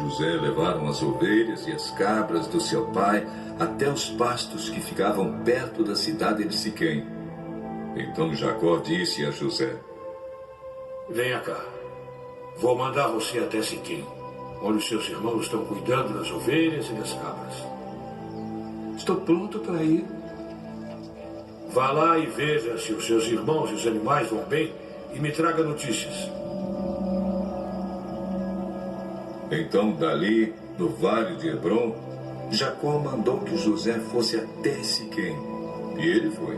José levaram as ovelhas e as cabras do seu pai até os pastos que ficavam perto da cidade de Siquém. Então Jacó disse a José: Venha cá. Vou mandar você até Siquém, onde os seus irmãos estão cuidando das ovelhas e das cabras. Estou pronto para ir. Vá lá e veja se os seus irmãos e os animais vão bem e me traga notícias. Então, dali, no vale de Hebrom, Jacó mandou que José fosse até Siquém. E ele foi.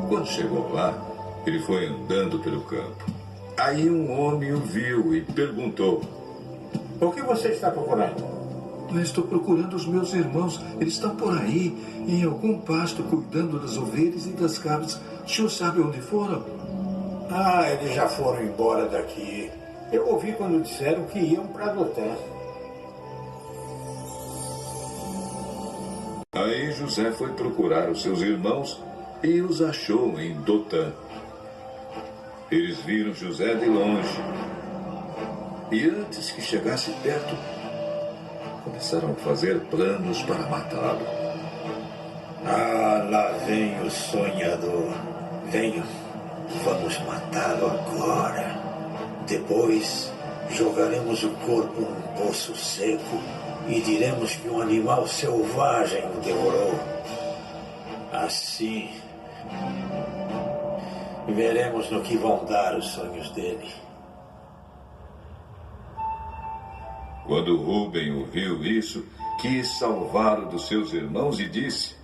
Quando chegou lá, ele foi andando pelo campo. Aí um homem o viu e perguntou: O que você está procurando? Eu estou procurando os meus irmãos. Eles estão por aí, em algum pasto, cuidando das ovelhas e das cabras. O senhor sabe onde foram? Ah, eles já foram embora daqui. Eu ouvi quando disseram que iam para Dotã. Aí José foi procurar os seus irmãos e os achou em Dotã. Eles viram José de longe. E antes que chegasse perto, começaram a fazer planos para matá-lo. Ah, lá vem o sonhador. Venham, vamos matá-lo agora. Depois, jogaremos o corpo num poço seco e diremos que um animal selvagem o devorou. Assim, veremos no que vão dar os sonhos dele. Quando Rúben ouviu isso, quis salvá-lo dos seus irmãos e disse: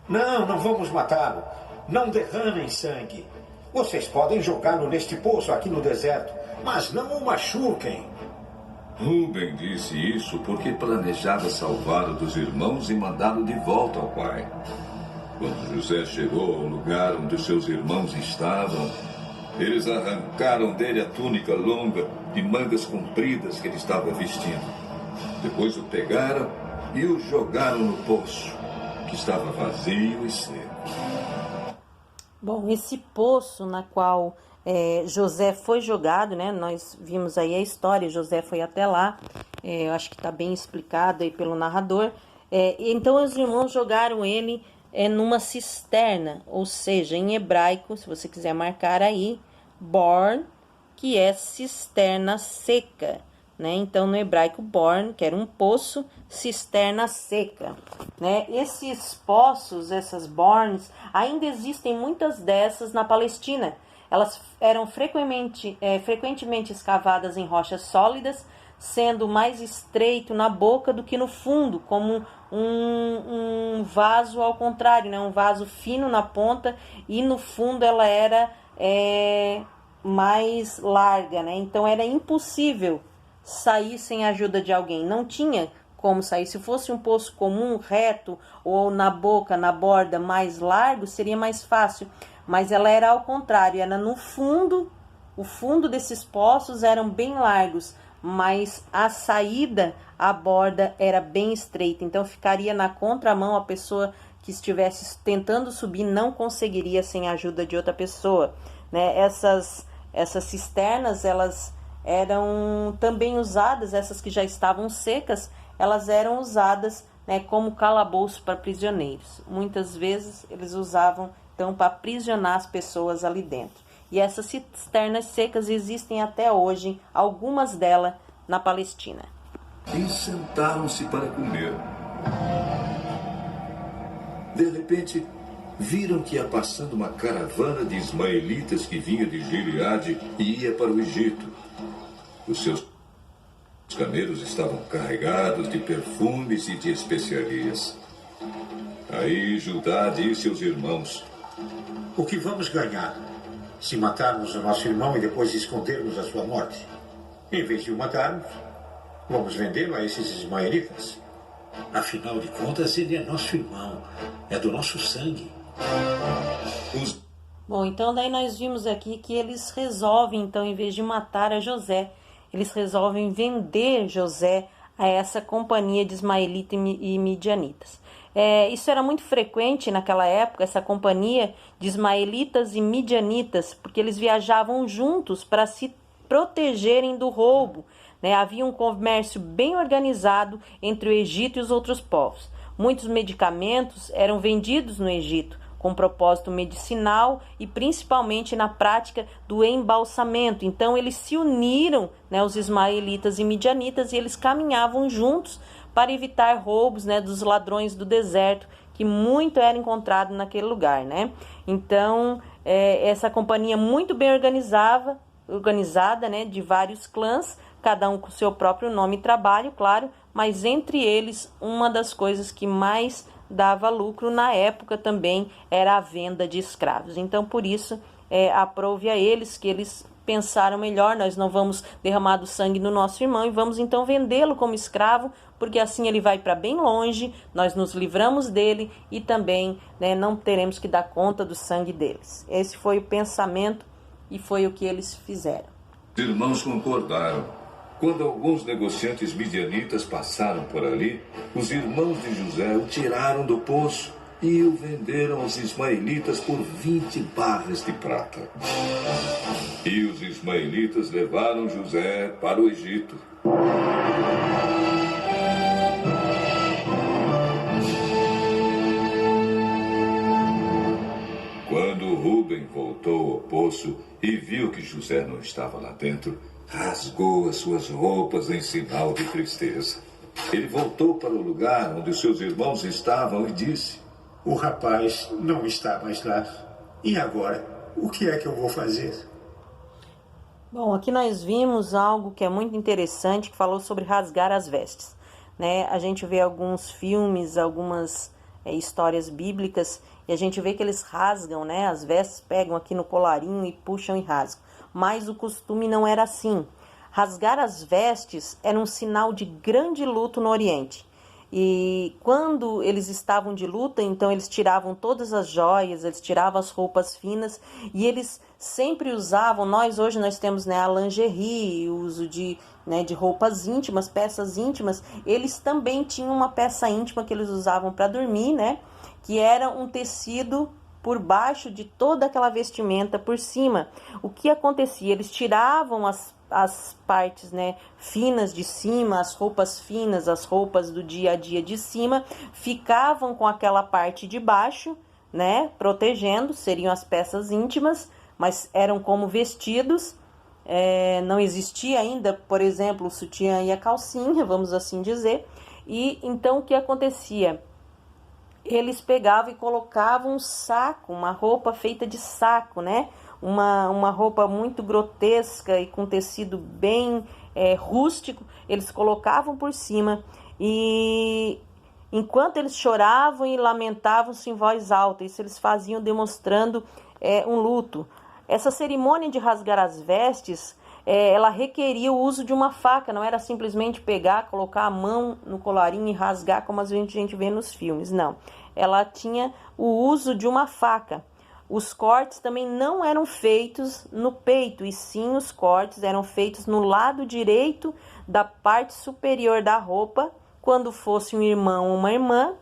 Não vamos matá-lo. Não derramem sangue. Vocês podem jogá-lo neste poço aqui no deserto, mas não o machuquem. Rúben disse isso porque planejava salvá-lo dos irmãos e mandá-lo de volta ao pai. Quando José chegou ao lugar onde os seus irmãos estavam, eles arrancaram dele a túnica longa de mangas compridas que ele estava vestindo. Depois o pegaram e o jogaram no poço, que estava vazio e seco. Bom, esse poço na qual José foi jogado, né? Nós vimos aí a história, José foi até lá, eu acho que está bem explicado aí pelo narrador. Então os irmãos jogaram ele numa cisterna, ou seja, em hebraico, se você quiser marcar aí, born, que é cisterna seca, né? Então no hebraico born, que era um poço, cisterna seca, né? Esses poços, essas borns, ainda existem muitas dessas na Palestina. Elas eram frequentemente escavadas em rochas sólidas, sendo mais estreito na boca do que no fundo, como um vaso ao contrário, né? Um vaso fino na ponta e no fundo ela era mais larga, né? Então era impossível sair sem a ajuda de alguém, não tinha como sair. Se fosse um poço comum, reto, ou na boca, na borda mais largo, seria mais fácil, mas ela era ao contrário, era no fundo. O fundo desses poços eram bem largos, mas a saída, a borda era bem estreita, então ficaria na contramão. A pessoa que estivesse tentando subir não conseguiria sem a ajuda de outra pessoa, né? Essas cisternas, elas eram também usadas, essas que já estavam secas, elas eram usadas, né, como calabouço para prisioneiros. Muitas vezes eles usavam então para aprisionar as pessoas ali dentro. E essas cisternas secas existem até hoje, algumas delas na Palestina. E sentaram-se para comer. De repente, viram que ia passando uma caravana de ismaelitas que vinha de Gileade e ia para o Egito. Os seus camelos estavam carregados de perfumes e de especiarias. Aí Judá disse aos irmãos: O que vamos ganhar se matarmos o nosso irmão e depois escondermos a sua morte? Em vez de o matarmos, vamos vendê-lo a esses ismaelitas. Afinal de contas, ele é nosso irmão, é do nosso sangue. Bom, então daí nós vimos aqui que eles resolvem, então, em vez de matar a José, eles resolvem vender José a essa companhia de ismaelitas e midianitas. Isso era muito frequente naquela época, essa companhia de ismaelitas e midianitas, porque eles viajavam juntos para se protegerem do roubo, né? Havia um comércio bem organizado entre o Egito e os outros povos. Muitos medicamentos eram vendidos no Egito, com propósito medicinal e principalmente na prática do embalsamento. Então eles se uniram, né, os ismaelitas e midianitas, e eles caminhavam juntos para evitar roubos, né, dos ladrões do deserto, que muito era encontrado naquele lugar, né? Então essa companhia muito bem organizada, né, de vários clãs, cada um com seu próprio nome e trabalho, claro, mas entre eles uma das coisas que mais dava lucro na época também era a venda de escravos. Então, por isso, aprove a eles que eles pensaram melhor: nós não vamos derramar do sangue do nosso irmão e vamos então vendê-lo como escravo, porque assim ele vai para bem longe, nós nos livramos dele e também, né, não teremos que dar conta do sangue deles. Esse foi o pensamento e foi o que eles fizeram. Os irmãos concordaram. Quando alguns negociantes midianitas passaram por ali, os irmãos de José o tiraram do poço e o venderam aos ismaelitas por 20 barras de prata. E os ismaelitas levaram José para o Egito. Quando Rúben voltou ao poço e viu que José não estava lá dentro, rasgou as suas roupas em sinal de tristeza. Ele voltou para o lugar onde seus irmãos estavam e disse: O rapaz não está mais lá. E agora? O que é que eu vou fazer? Bom, aqui nós vimos algo que é muito interessante, que falou sobre rasgar as vestes, né? A gente vê alguns filmes, algumas histórias bíblicas, e a gente vê que eles rasgam, né? As vestes, pegam aqui no colarinho e puxam e rasgam. Mas o costume não era assim. Rasgar as vestes era um sinal de grande luto no Oriente. E quando eles estavam de luta, então eles tiravam todas as joias, eles tiravam as roupas finas, e eles sempre usavam, hoje nós temos, né, a lingerie, o uso de roupas íntimas, peças íntimas. Eles também tinham uma peça íntima que eles usavam para dormir, né, que era um tecido por baixo de toda aquela vestimenta por cima. O que acontecia? Eles tiravam as partes, né, finas de cima, as roupas finas, as roupas do dia a dia de cima, ficavam com aquela parte de baixo, né, protegendo, seriam as peças íntimas, mas eram como vestidos. Não existia ainda, por exemplo, o sutiã e a calcinha, vamos assim dizer. E então o que acontecia? Eles pegavam e colocavam um saco, uma roupa feita de saco, né? Uma roupa muito grotesca e com tecido bem rústico, eles colocavam por cima, e enquanto eles choravam e lamentavam-se em voz alta, isso eles faziam demonstrando um luto. Essa cerimônia de rasgar as vestes, ela requeria o uso de uma faca, não era simplesmente pegar, colocar a mão no colarinho e rasgar como a gente vê nos filmes, não. Ela tinha o uso de uma faca. Os cortes também não eram feitos no peito, e sim os cortes eram feitos no lado direito da parte superior da roupa, quando fosse um irmão ou uma irmã,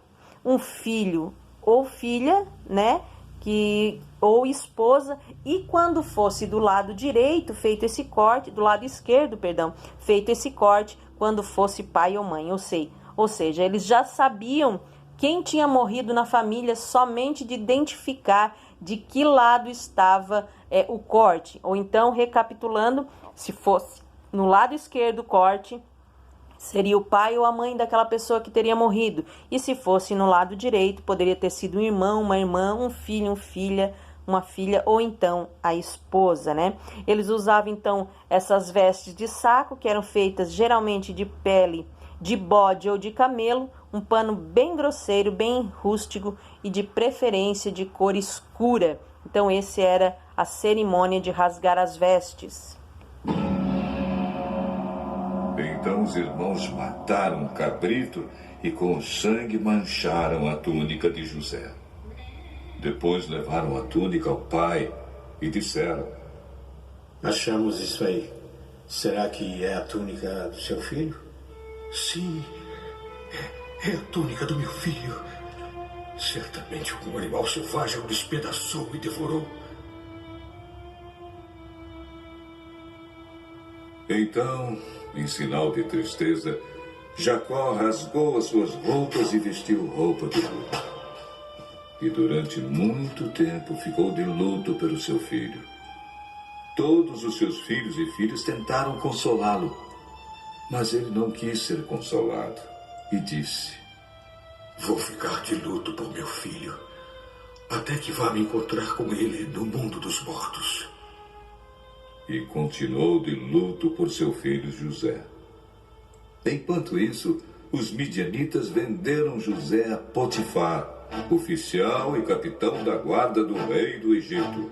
um filho ou filha, né, ou esposa, e quando fosse do lado direito feito esse corte, do lado esquerdo, perdão, feito esse corte, quando fosse pai ou mãe, ou seja, eles já sabiam quem tinha morrido na família somente de identificar de que lado estava o corte. Ou então, recapitulando, se fosse no lado esquerdo o corte, seria o pai ou a mãe daquela pessoa que teria morrido. E se fosse no lado direito, poderia ter sido um irmão, uma irmã, um filho, uma filha, ou então a esposa, né? Eles usavam então essas vestes de saco, que eram feitas geralmente de pele de bode ou de camelo, um pano bem grosseiro, bem rústico e de preferência de cor escura. Então esse era a cerimônia de rasgar as vestes. Então os irmãos mataram um cabrito e com o sangue mancharam a túnica de José. Depois levaram a túnica ao pai e disseram: Achamos isso aí. Será que é a túnica do seu filho? Sim, é a túnica do meu filho. Certamente algum animal selvagem o despedaçou e devorou. Então, em sinal de tristeza, Jacó rasgou as suas roupas e vestiu roupa de luto. E durante muito tempo ficou de luto pelo seu filho. Todos os seus filhos e filhas tentaram consolá-lo, mas ele não quis ser consolado e disse: Vou ficar de luto por meu filho, até que vá me encontrar com ele no mundo dos mortos. E continuou de luto por seu filho José. Enquanto isso, os midianitas venderam José a Potifar, oficial e capitão da guarda do rei do Egito.